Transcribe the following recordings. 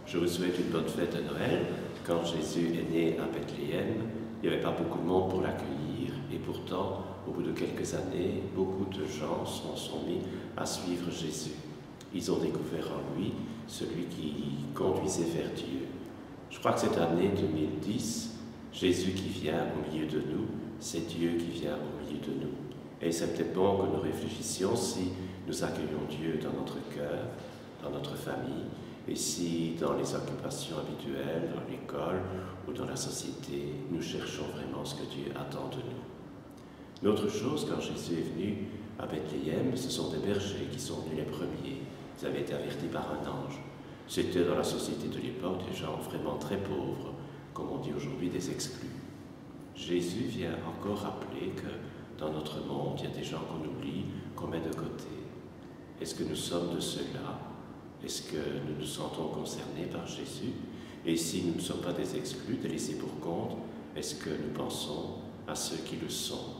Je vous souhaite une bonne fête de Noël. Quand Jésus est né à Bethléem, il n'y avait pas beaucoup de monde pour l'accueillir. Et pourtant, au bout de quelques années, beaucoup de gens se sont mis à suivre Jésus. Ils ont découvert en lui celui qui conduisait vers Dieu. Je crois que cette année 2010, Jésus qui vient au milieu de nous, c'est Dieu qui vient au milieu de nous. Et c'est peut-être bon que nous réfléchissions si nous accueillons Dieu dans notre cœur, dans notre famille, et si dans les occupations habituelles, dans l'école ou dans la société, nous cherchons vraiment ce que Dieu attend de nous. Une autre chose, quand Jésus est venu à Bethléem, ce sont des bergers qui sont venus les premiers. Ils avaient été avertis par un ange. C'était dans la société de l'époque des gens vraiment très pauvres, comme on dit aujourd'hui des exclus. Jésus vient encore rappeler que dans notre monde, il y a des gens qu'on oublie, qu'on met de côté. Est-ce que nous sommes de ceux-là? Est-ce que nous nous sentons concernés par Jésus? Et si nous ne sommes pas des exclus, des laissés pour compte, est-ce que nous pensons à ceux qui le sont?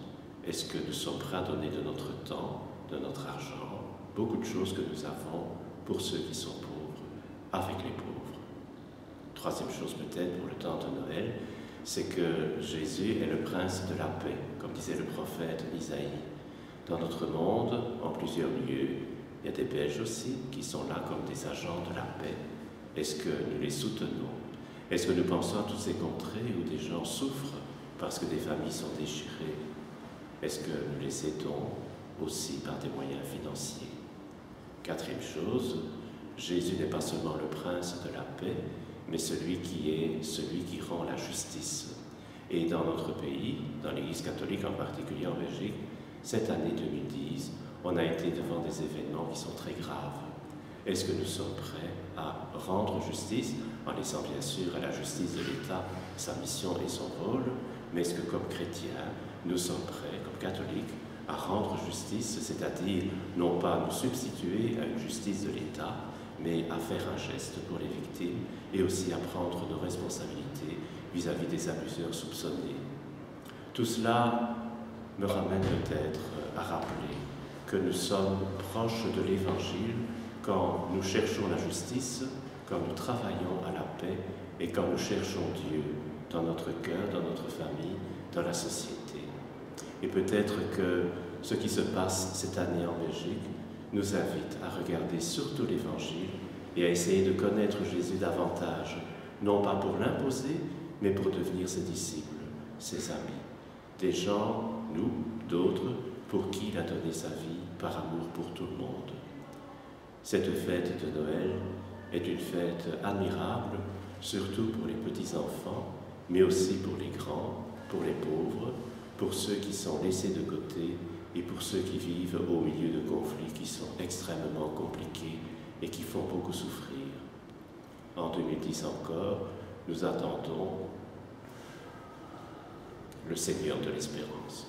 Est-ce que nous sommes prêts à donner de notre temps, de notre argent, beaucoup de choses que nous avons pour ceux qui sont pauvres, avec les pauvres? Troisième chose peut-être pour le temps de Noël, c'est que Jésus est le prince de la paix, comme disait le prophète Isaïe. Dans notre monde, en plusieurs lieux, il y a des Belges aussi qui sont là comme des agents de la paix. Est-ce que nous les soutenons? Est-ce que nous pensons à toutes ces contrées où des gens souffrent parce que des familles sont déchirées? Est-ce que nous les aidons aussi par des moyens financiers? Quatrième chose, Jésus n'est pas seulement le prince de la paix, mais celui qui rend la justice. Et dans notre pays, dans l'Église catholique en particulier en Belgique, cette année 2010, on a été devant des événements qui sont très graves. Est-ce que nous sommes prêts à rendre justice, en laissant bien sûr à la justice de l'État sa mission et son rôle, mais est-ce que comme chrétiens, nous sommes prêts, comme catholiques, à rendre justice, c'est-à-dire non pas nous substituer à une justice de l'État, mais à faire un geste pour les victimes et aussi à prendre nos responsabilités vis-à-vis des abuseurs soupçonnés. Tout cela me ramène peut-être à rappeler que nous sommes proches de l'Évangile quand nous cherchons la justice, quand nous travaillons à la paix et quand nous cherchons Dieu dans notre cœur, dans notre famille, dans la société. Et peut-être que ce qui se passe cette année en Belgique nous invite à regarder surtout l'Évangile et à essayer de connaître Jésus davantage, non pas pour l'imposer, mais pour devenir ses disciples, ses amis. Des gens, nous, d'autres, pour qui il a donné sa vie par amour pour tout le monde. Cette fête de Noël est une fête admirable, surtout pour les petits-enfants, mais aussi pour les grands, pour les pauvres, pour ceux qui sont laissés de côté et pour ceux qui vivent au milieu de conflits qui sont extrêmement compliqués et qui font beaucoup souffrir. En 2010 encore, nous attendons le Seigneur de l'Espérance.